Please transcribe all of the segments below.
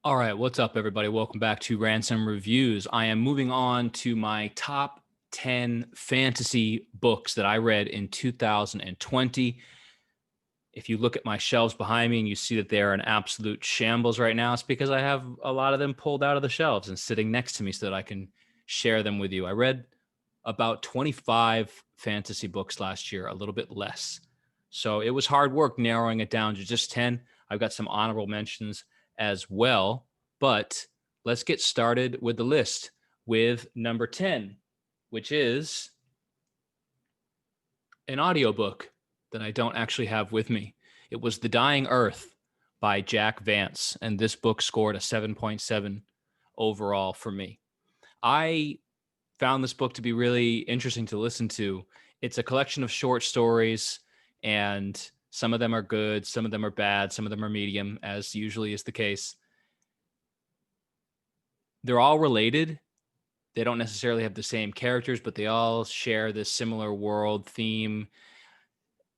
All right, what's up, everybody? Welcome back to Ransom Reviews. I am moving on to my top 10 fantasy books that I read in 2020. If you look at my shelves behind me and you see that they're an absolute shambles right now, it's because I have a lot of them pulled out of the shelves and sitting next to me so that I can share them with you. I read about 25 fantasy books last year, a little bit less. So it was hard work narrowing it down to just 10. I've got some honorable mentions as well, but let's get started with the list with number 10, which is an audiobook that I don't actually have with me. It was The Dying Earth by Jack Vance, and this book scored a 7.7 overall for me. I found this book to be really interesting to listen to. It's a collection of short stories, and some of them are good, some of them are bad, some of them are medium, as usually is the case. They're all related. They don't necessarily have the same characters, but they all share this similar world theme.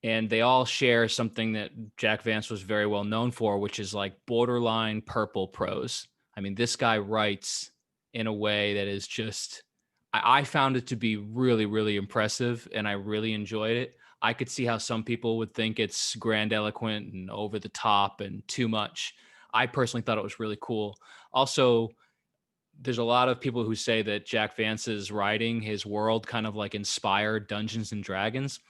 And they all share something that Jack Vance was very well known for, which is like borderline purple prose. I mean, this guy writes in a way that is just, I found it to be really, really impressive, and I really enjoyed it. I could see how some people would think it's grandiloquent and over the top and too much. I personally thought it was really cool. Also, there's a lot of people who say that Jack Vance's writing, his world kind of like inspired Dungeons and Dragons.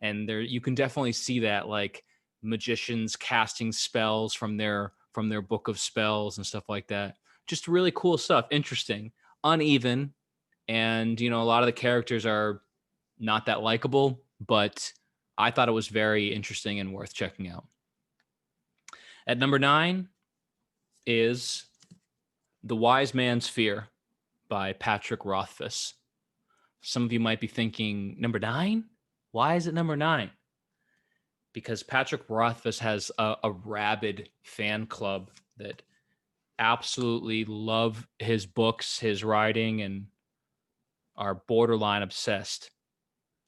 And there you can definitely see that, like magicians casting spells from their book of spells and stuff like that. Just really cool stuff, interesting, uneven, and a lot of the characters are not that likable, but I thought it was very interesting and worth checking out. At number 9 is The Wise Man's Fear by Patrick Rothfuss. Some of you might be thinking, number 9? Why is it number 9? Because Patrick Rothfuss has a rabid fan club that absolutely love his books, his writing, and are borderline obsessed.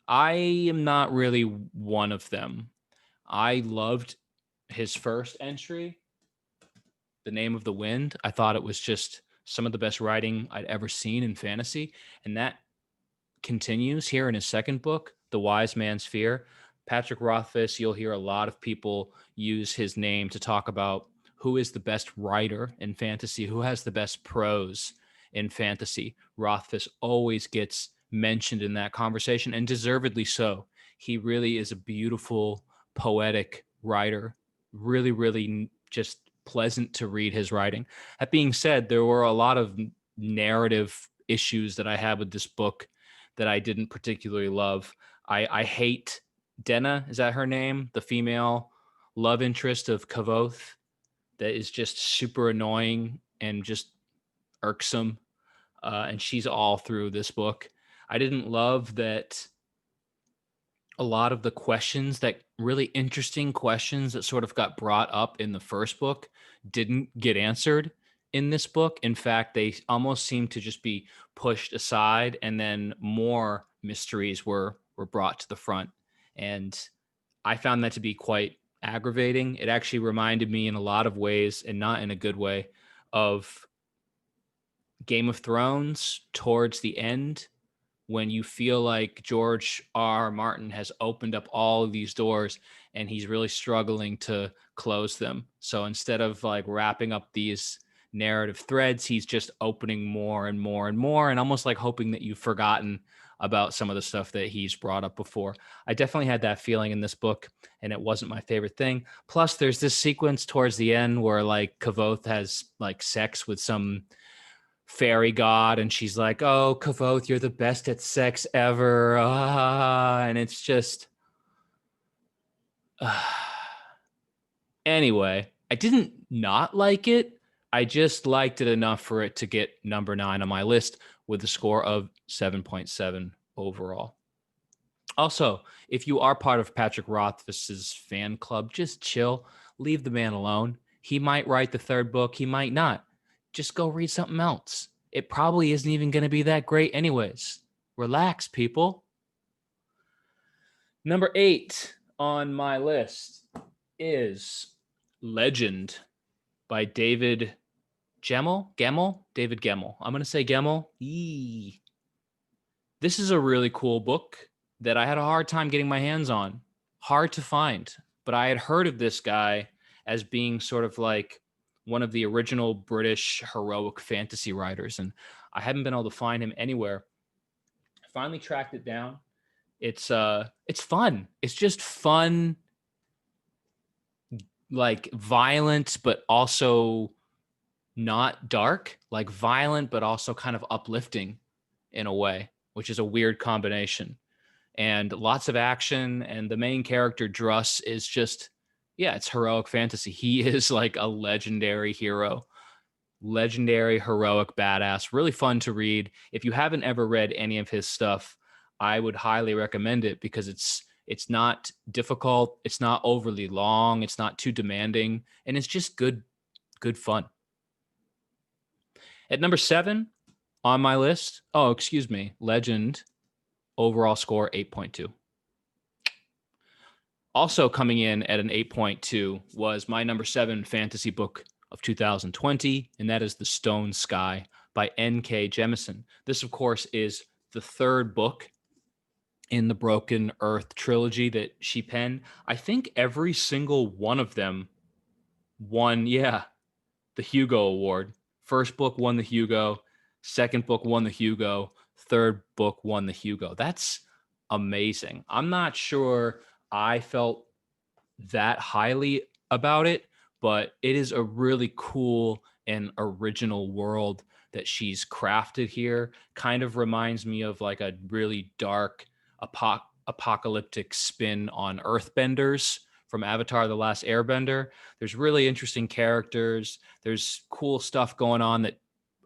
I am not really one of them. I loved his first entry, The Name of the Wind. I thought it was just some of the best writing I'd ever seen in fantasy. And that continues here in his second book, The Wise Man's Fear. Patrick Rothfuss, you'll hear a lot of people use his name to talk about who is the best writer in fantasy, who has the best prose in fantasy. Rothfuss always gets mentioned in that conversation, and deservedly so. He really is a beautiful, poetic writer. Really, really just pleasant to read his writing. That being said, there were a lot of narrative issues that I had with this book that I didn't particularly love. I hate Denna, is that her name? The female love interest of Kavoth that is just super annoying and just irksome. And she's all through this book. I didn't love that a lot of the questions, that really interesting questions that sort of got brought up in the first book, didn't get answered in this book. In fact, they almost seem to just be pushed aside, and then more mysteries were brought to the front. And I found that to be quite aggravating. It actually reminded me in a lot of ways, and not in a good way, of Game of Thrones towards the end, when you feel like George R. Martin has opened up all of these doors and he's really struggling to close them. So instead of like wrapping up these narrative threads, he's just opening more and more and more, and almost like hoping that you've forgotten about some of the stuff that he's brought up before. I definitely had that feeling in this book, and it wasn't my favorite thing. Plus, there's this sequence towards the end where like Kavoth has like sex with some fairy god, and she's like, "Oh, Kavoth, you're the best at sex ever." And it's just anyway, I didn't not like it. I just liked it enough for it to get number 9 on my list with a score of 7.7 overall. Also, if you are part of Patrick Rothfuss's fan club, just chill. Leave the man alone. He might write the third book, he might not. Just go read something else. It probably isn't even going to be that great, anyways. Relax, people. Number 8 on my list is Legend by David David Gemmell. I'm going to say Gemmell. This is a really cool book that I had a hard time getting my hands on. Hard to find, but I had heard of this guy as being sort of like one of the original British heroic fantasy writers, and I haven't been able to find him anywhere. I finally tracked it down. It's fun. It's just fun, like violent, but also not dark, like violent, but also kind of uplifting in a way, which is a weird combination. And lots of action. And the main character, Druss, is just, yeah, it's heroic fantasy. He is like a legendary hero, legendary, heroic badass. Really fun to read. If you haven't ever read any of his stuff, I would highly recommend it because it's not difficult, it's not overly long, it's not too demanding, and it's just good fun. At number 7 on my list, Legend, overall score 8.2. Also coming in at an 8.2 was my number 7 fantasy book of 2020, and that is The Stone Sky by N.K. Jemisin. This, of course, is the third book in the Broken Earth trilogy that she penned. I think every single one of them won, the Hugo Award. First book won the Hugo, second book won the Hugo, third book won the Hugo. That's amazing. I'm not sure I felt that highly about it, but it is a really cool and original world that she's crafted here. Kind of reminds me of like a really dark apocalyptic spin on Earthbenders from Avatar: The Last Airbender. There's really interesting characters. There's cool stuff going on that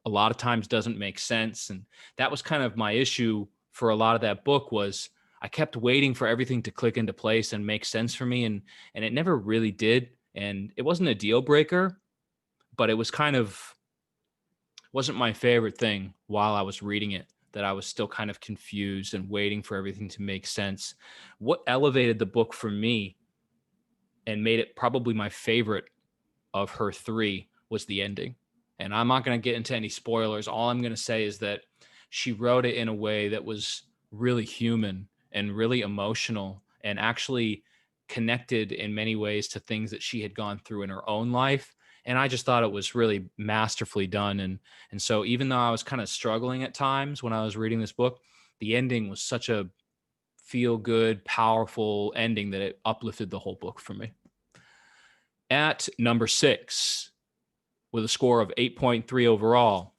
a lot of times doesn't make sense. And that was kind of my issue for a lot of that book was I kept waiting for everything to click into place and make sense for me. And it never really did. And it wasn't a deal breaker, but it was kind of wasn't my favorite thing while I was reading it, that I was still kind of confused and waiting for everything to make sense. What elevated the book for me and made it probably my favorite of her 3 was the ending. And I'm not going to get into any spoilers. All I'm going to say is that she wrote it in a way that was really human and really emotional and actually connected in many ways to things that she had gone through in her own life. And I just thought it was really masterfully done. And so even though I was kind of struggling at times when I was reading this book, the ending was such a feel good, powerful ending that it uplifted the whole book for me. At number 6, with a score of 8.3 overall,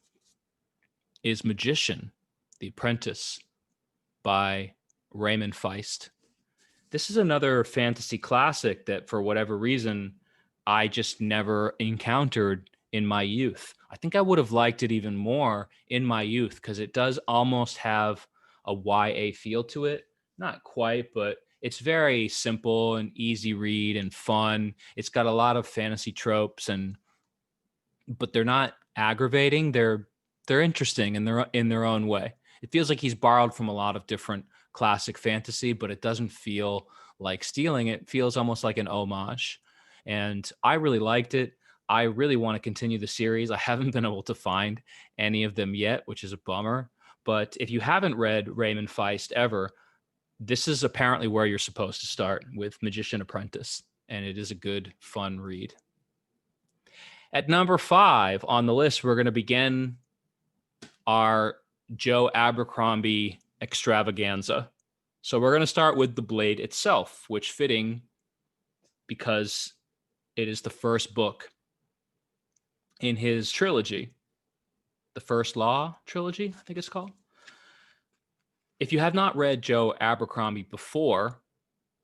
is Magician, The Apprentice by Raymond Feist. This is another fantasy classic that, for whatever reason, I just never encountered in my youth. I think I would have liked it even more in my youth because it does almost have a YA feel to it. Not quite, but it's very simple and easy read and fun. It's got a lot of fantasy tropes, but they're not aggravating. They're interesting in their own way. It feels like he's borrowed from a lot of different classic fantasy, but it doesn't feel like stealing. It feels almost like an homage. And I really liked it. I really want to continue the series. I haven't been able to find any of them yet, which is a bummer. But if you haven't read Raymond Feist ever, this is apparently where you're supposed to start, with Magician Apprentice. And it is a good, fun read. At number 5 on the list, we're going to begin our Joe Abercrombie extravaganza. So we're going to start with The Blade itself, which fitting because it is the first book in his trilogy, the First Law trilogy, I think it's called. If you have not read Joe Abercrombie before,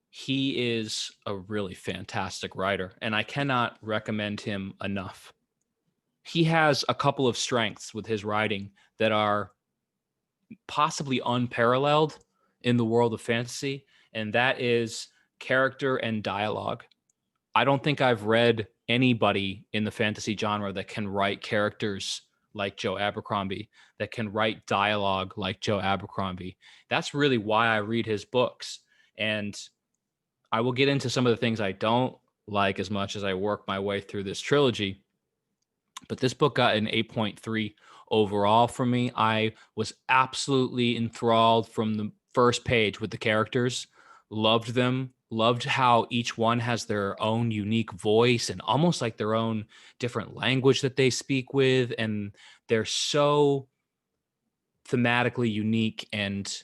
he is a really fantastic writer, and I cannot recommend him enough. He has a couple of strengths with his writing that are possibly unparalleled in the world of fantasy, and that is character and dialogue. I don't think I've read anybody in the fantasy genre that can write characters like Joe Abercrombie, that can write dialogue like Joe Abercrombie. That's really why I read his books. And I will get into some of the things I don't like as much as I work my way through this trilogy. But this book got an 8.3 overall from me. I was absolutely enthralled from the first page with the characters, loved them, loved how each one has their own unique voice and almost like their own different language that they speak with. And they're so thematically unique and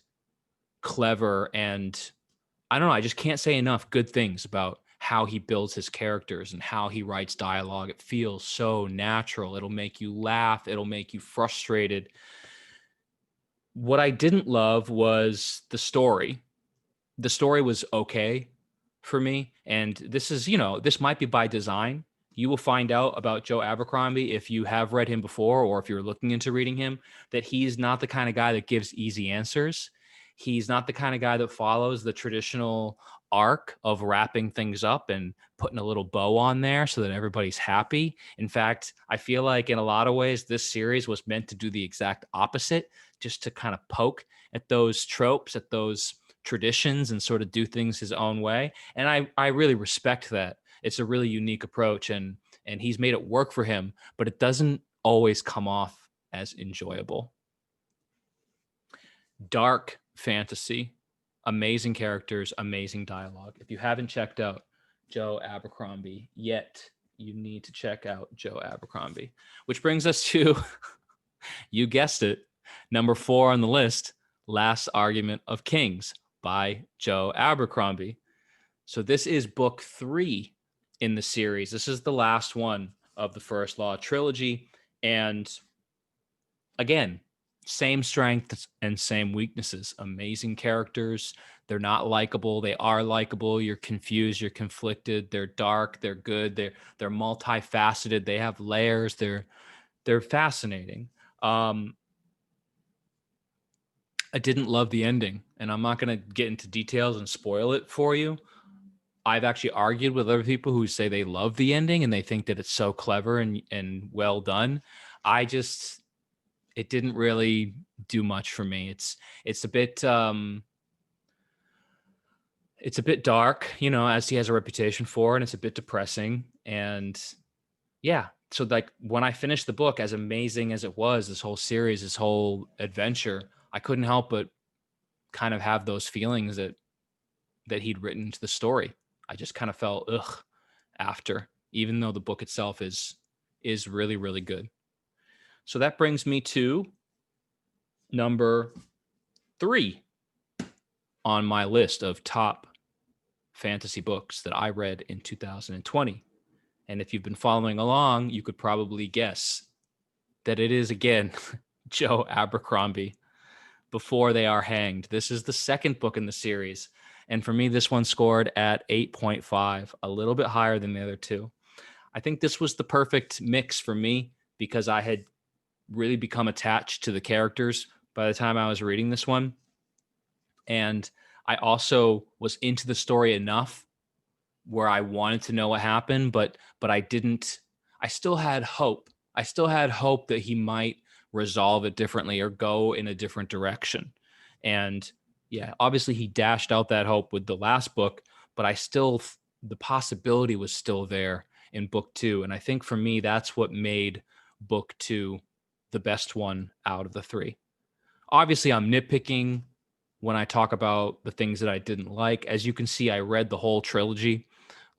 clever. And I don't know, I just can't say enough good things about how he builds his characters and how he writes dialogue. It feels so natural. It'll make you laugh. It'll make you frustrated. What I didn't love was the story. The story was okay for me. And this is, this might be by design. You will find out about Joe Abercrombie if you have read him before or if you're looking into reading him, that he's not the kind of guy that gives easy answers. He's not the kind of guy that follows the traditional arc of wrapping things up and putting a little bow on there so that everybody's happy. In fact, I feel like in a lot of ways, this series was meant to do the exact opposite, just to kind of poke at those tropes, at those traditions, and sort of do things his own way. And I really respect that. It's a really unique approach, and he's made it work for him, but it doesn't always come off as enjoyable. Dark fantasy, amazing characters, amazing dialogue. If you haven't checked out Joe Abercrombie yet, you need to check out Joe Abercrombie. Which brings us to, you guessed it, number 4 on the list, Last Argument of Kings by Joe Abercrombie. So this is book 3 in the series. This is the last one of the First Law trilogy. And again, same strengths and same weaknesses. Amazing characters. They're not likable. They are likable. You're confused. You're conflicted. They're dark. They're good. They're multifaceted. They have layers. They're fascinating. I didn't love the ending, and I'm not going to get into details and spoil it for you. I've actually argued with other people who say they love the ending and they think that it's so clever and well done. It didn't really do much for me. It's a bit dark, as he has a reputation for, and it's a bit depressing. And yeah, so like when I finished the book, as amazing as it was, this whole series, this whole adventure, I couldn't help but kind of have those feelings that he'd written into the story. I just kind of felt ugh after, even though the book itself is really, really good. So that brings me to number 3 on my list of top fantasy books that I read in 2020. And if you've been following along, you could probably guess that it is, again, Joe Abercrombie, Before They Are Hanged. This is the second book in the series. And for me, this one scored at 8.5, a little bit higher than the other two. I think this was the perfect mix for me because I had really become attached to the characters by the time I was reading this one. And I also was into the story enough where I wanted to know what happened, but I didn't. I still had hope. I still had hope that he might resolve it differently or go in a different direction. And yeah, obviously he dashed out that hope with the last book, but the possibility was still there in book 2. And I think for me, that's what made book 2 the best one out of the 3. Obviously, I'm nitpicking when I talk about the things that I didn't like. As you can see, I read the whole trilogy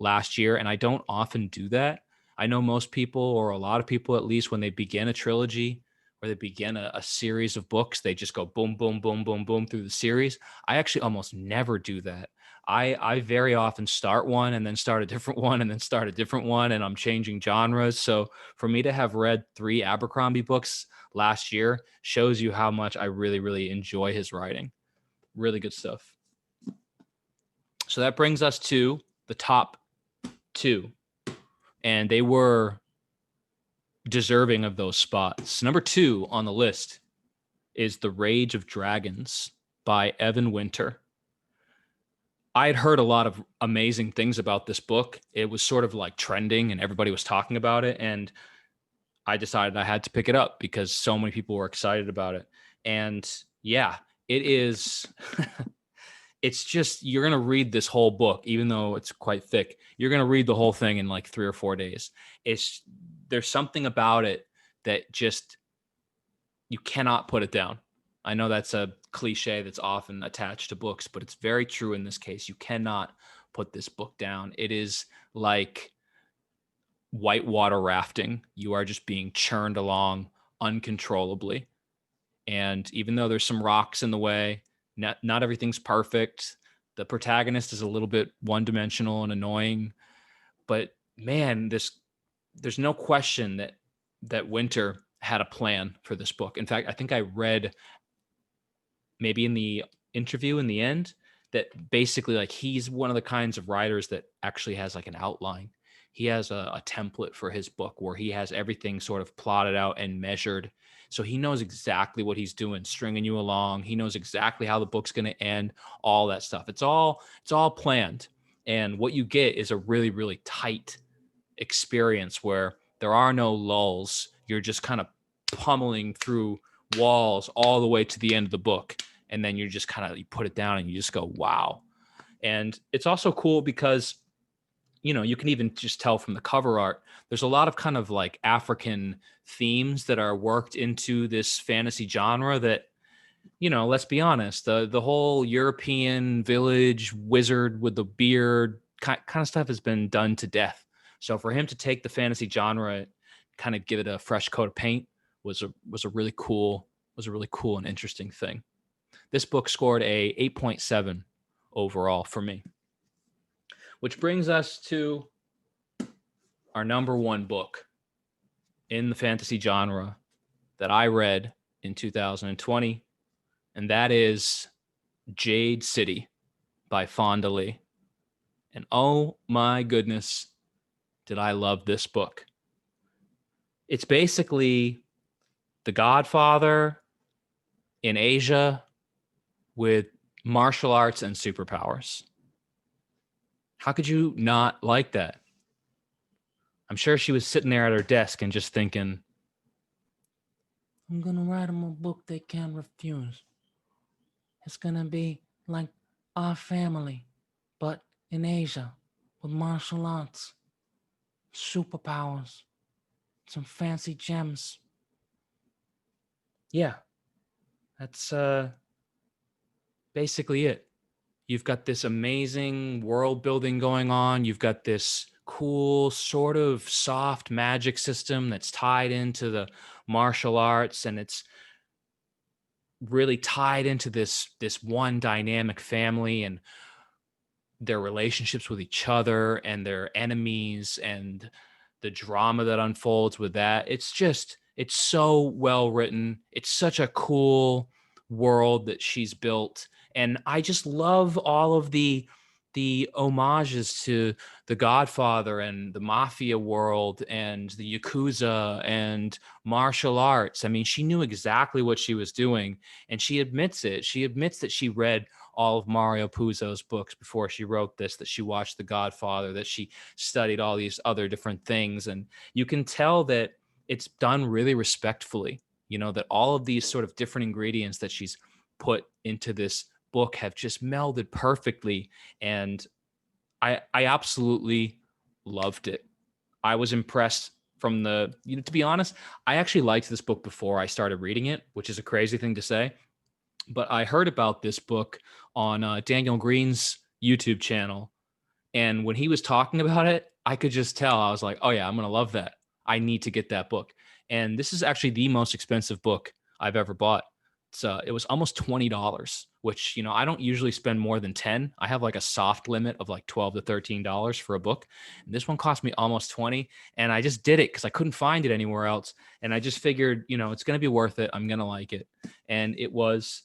last year, and I don't often do that. I know most people, or a lot of people at least, when they begin a trilogy or they begin a series of books, they just go boom, boom, boom, boom, boom through the series. I actually almost never do that. I very often start one and then start a different one and then start a different one, and I'm changing genres. So for me to have read 3 Abercrombie books last year shows you how much I really, really enjoy his writing. Really good stuff. So that brings us to the top 2, and they were deserving of those spots. Number 2 on the list is The Rage of Dragons by Evan Winter. I had heard a lot of amazing things about this book. It was sort of like trending and everybody was talking about it. And I decided I had to pick it up because so many people were excited about it. And yeah, it is. It's just, you're going to read this whole book, even though it's quite thick. You're going to read the whole thing in like 3 or 4 days. there's something about it that just, you cannot put it down. I know that's a cliche that's often attached to books, but it's very true in this case. You cannot put this book down. It is like whitewater rafting. You are just being churned along uncontrollably. And even though there's some rocks in the way, not everything's perfect. The protagonist is a little bit one-dimensional and annoying, but man, there's no question that Winter had a plan for this book. In fact, I think I read maybe in the interview in the end that basically, like, he's one of the kinds of writers that actually has like an outline. He has a template for his book where he has everything sort of plotted out and measured. So he knows exactly what he's doing, stringing you along. He knows exactly how the book's going to end, all that stuff. It's all planned. And what you get is a really, really tight experience where there are no lulls. You're just kind of pummeling through walls all the way to the end of the book. And then you're just kind of, you put it down and you just go, wow. And it's also cool because, you know, you can even just tell from the cover art, there's a lot of kind of like African themes that are worked into this fantasy genre that, you know, let's be honest, the whole European village wizard with the beard kind of stuff has been done to death. So for him to take the fantasy genre, kind of give it a fresh coat of paint was a really cool and interesting thing. This book scored a 8.7 overall for me. Which brings us to our number one book in the fantasy genre that I read in 2020, and that is Jade City by Fonda Lee. And oh my goodness, did I love this book. It's basically The Godfather in Asia with martial arts and superpowers. How could you not like that? I'm sure she was sitting there at her desk and just thinking, I'm going to write them a book they can't refuse. It's going to be like Our Family, but in Asia with martial arts, superpowers, some fancy gems. Yeah, that's basically it. You've got this amazing world building going on. You've got this cool sort of soft magic system that's tied into the martial arts, and it's really tied into this one dynamic family and their relationships with each other and their enemies and the drama that unfolds with that. It's so well written. It's such a cool world that she's built. And I just love all of the homages to The Godfather and the mafia world and the Yakuza and martial arts. I mean, she knew exactly what she was doing, and she admits it. She admits that she read all of Mario Puzo's books before she wrote this, that she watched The Godfather, that she studied all these other different things. And you can tell that it's done really respectfully, you know, that all of these sort of different ingredients that she's put into this book have just melded perfectly. And I absolutely loved it. I was impressed from the, you know, to be honest, I actually liked this book before I started reading it, which is a crazy thing to say. But I heard about this book on Daniel Green's YouTube channel. And when he was talking about it, I could just tell. I was like, oh, yeah, I'm going to love that. I need to get that book. And this is actually the most expensive book I've ever bought. It was almost $20, which, you know, I don't usually spend more than 10. I have like a soft limit of like $12 to $13 for a book. And this one cost me almost 20. And I just did it because I couldn't find it anywhere else. And I just figured, you know, it's going to be worth it. I'm going to like it. And it was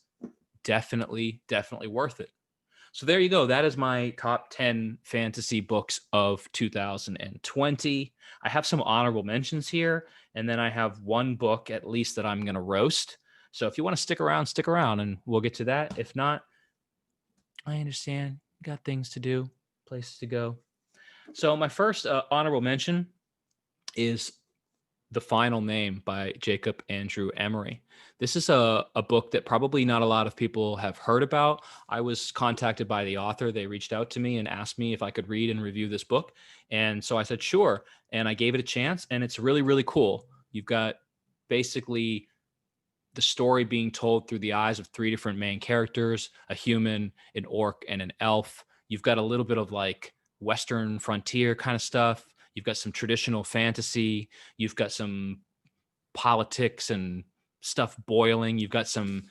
definitely worth it. So there you go. That is my top 10 fantasy books of 2020. I have some honorable mentions here, and then I have one book at least that I'm going to roast. So if you want to stick around, and we'll get to that. If not, I understand. Got things to do, places to go. So my first honorable mention is The Final Name by Jacob Andrew Emery. This is a book that probably not a lot of people have heard about. I was contacted by the author. They reached out to me and asked me if I could read and review this book. And so I said, sure. And I gave it a chance. And it's really, really cool. You've got basically the story being told through the eyes of three different main characters, a human, an orc, and an elf. You've got a little bit of like Western frontier kind of stuff. You've got some traditional fantasy. You've got some politics and stuff boiling. You've got some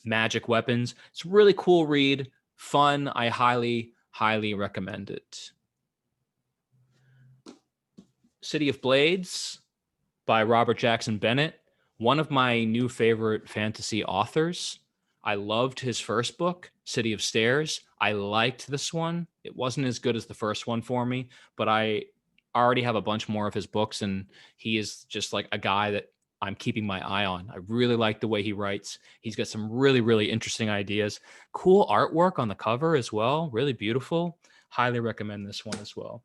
magic weapons. It's a really cool read. Fun. I highly, highly recommend it. City of Blades by Robert Jackson Bennett. One of my new favorite fantasy authors. I loved his first book, City of Stairs. I liked this one. It wasn't as good as the first one for me, but I already have a bunch more of his books, and he is just like a guy that I'm keeping my eye on. I really like the way he writes. He's got some really, really interesting ideas. Cool artwork on the cover as well. Really beautiful. Highly recommend this one as well.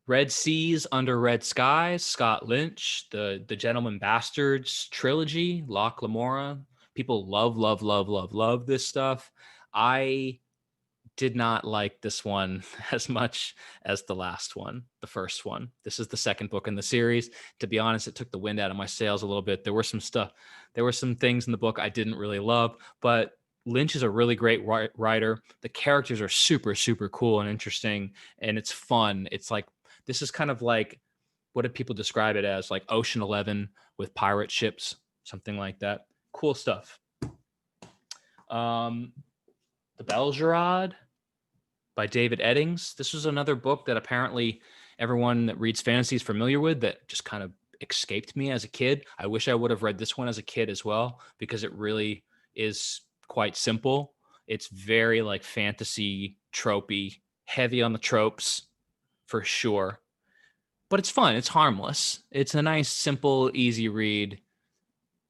Red Seas Under Red Skies, Scott Lynch, the Gentleman Bastards trilogy, Locke Lamora. People love this stuff. I did not like this one as much as the last one, the first one. This is the second book in the series. To be honest, it took the wind out of my sails a little bit. There were some things in the book I didn't really love, but Lynch is a really great writer. The characters are super, super cool and interesting, and it's fun. It's like, this is kind of like, what did people describe it as? Like Ocean 11 with pirate ships, something like that. Cool stuff. The Bell Gerard by David Eddings. This was another book that apparently everyone that reads fantasy is familiar with, that just kind of escaped me as a kid. I wish I would have read this one as a kid as well, because it really is quite simple. It's very like fantasy tropey, heavy on the tropes for sure. But it's fun. It's harmless. It's a nice, simple, easy read.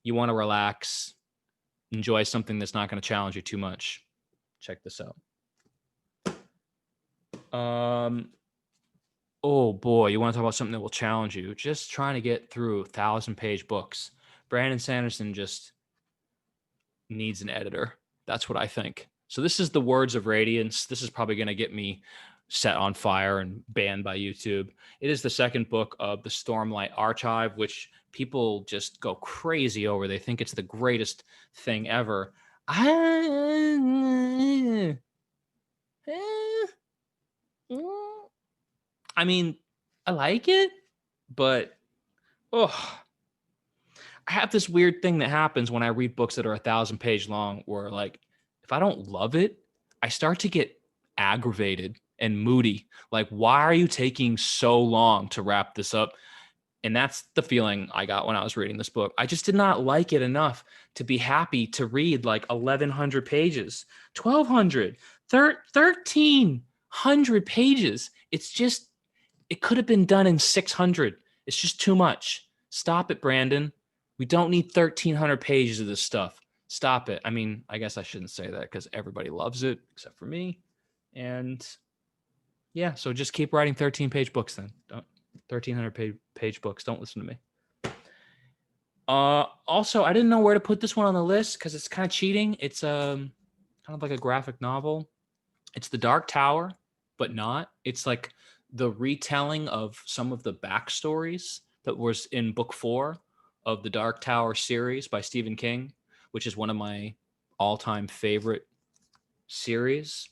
You want to relax, enjoy something that's not going to challenge you too much. Check this out. Oh boy, you want to talk about something that will challenge you? Just trying to get through 1,000-page books. Brandon Sanderson just needs an editor. That's what I think. So this is the Words of Radiance. This is probably going to get me set on fire and banned by YouTube. It is the second book of the Stormlight Archive, which people just go crazy over. They think it's the greatest thing ever. I mean, I like it, but I have this weird thing that happens when I read books that are 1,000-page long, where like, if I don't love it, I start to get aggravated and moody. Like, why are you taking so long to wrap this up? And that's the feeling I got when I was reading this book. I just did not like it enough to be happy to read like 1,100 pages, 1,200, 1,300 pages. It's just, it could have been done in 600. It's just too much. Stop it, Brandon. We don't need 1,300 pages of this stuff. Stop it. I mean, I guess I shouldn't say that because everybody loves it except for me. And yeah, so just keep writing 13-page books then. 1,300-page books. Don't listen to me. Also, I didn't know where to put this one on the list because it's kind of cheating. It's kind of like a graphic novel. It's The Dark Tower, but not. It's like the retelling of some of the backstories that was in book 4 of the Dark Tower series by Stephen King, which is one of my all-time favorite series.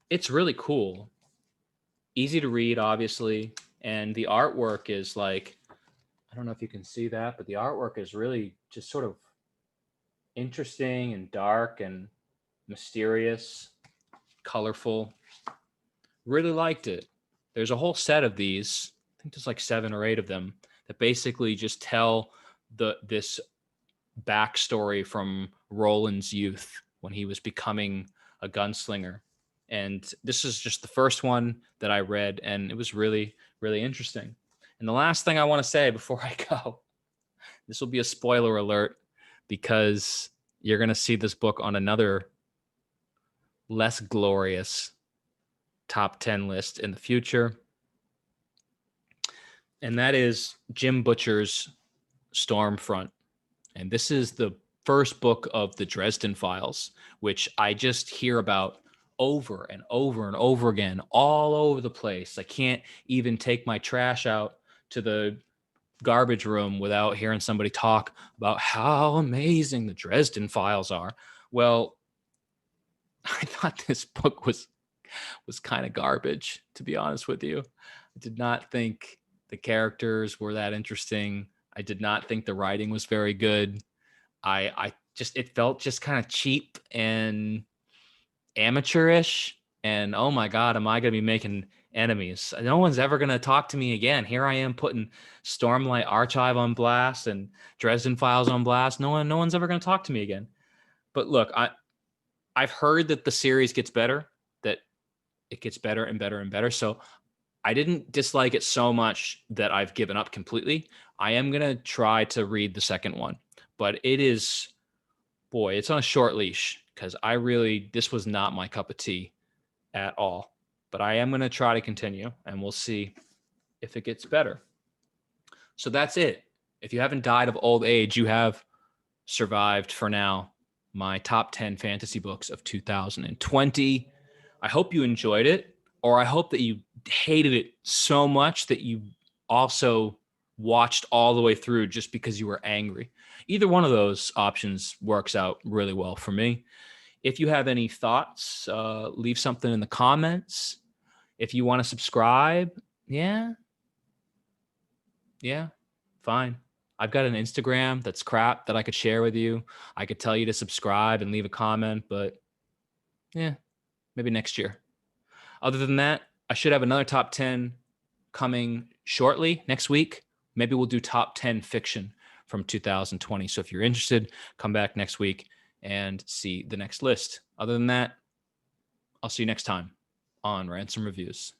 It's really cool. Easy to read, obviously. And the artwork is like, I don't know if you can see that, but the artwork is really just sort of interesting and dark and mysterious, colorful. Really liked it. There's a whole set of these. I think there's like 7 or 8 of them that basically just tell this backstory from Roland's youth when he was becoming a gunslinger. And this is just the first one that I read, and it was really, really interesting. And the last thing I want to say before I go, this will be a spoiler alert because you're going to see this book on another less glorious top 10 list in the future. and that is Jim Butcher's Stormfront. And this is the first book of the Dresden Files, which I just hear about over and over and over again, all over the place. I can't even take my trash out to the garbage room without hearing somebody talk about how amazing the Dresden Files are. Well, I thought this book was kind of garbage, to be honest with you. I did not think the characters were that interesting. I did not think the writing was very good. I just, it felt just kind of cheap and amateurish. And oh my God, am I going to be making enemies? No one's ever going to talk to me again. Here I am putting Stormlight Archive on blast and Dresden Files on blast. No one's ever going to talk to me again. But look, I've heard that the series gets better, that it gets better and better and better. So I didn't dislike it so much that I've given up completely. I am going to try to read the second one, but it is, boy, it's on a short leash because this was not my cup of tea at all. But I am going to try to continue and we'll see if it gets better. So that's it. If you haven't died of old age, you have survived for now my top 10 fantasy books of 2020. I hope you enjoyed it, or I hope that you hated it so much that you also watched all the way through just because you were angry. Either one of those options works out really well for me. If you have any thoughts, leave something in the comments. If you want to subscribe, yeah, fine. I've got an Instagram that's crap that I could share with you. I could tell you to subscribe and leave a comment, but yeah, maybe next year. Other than that, I should have another top 10 coming shortly next week. Maybe we'll do top 10 fiction from 2020. So if you're interested, come back next week and see the next list. Other than that, I'll see you next time on Ransom Reviews.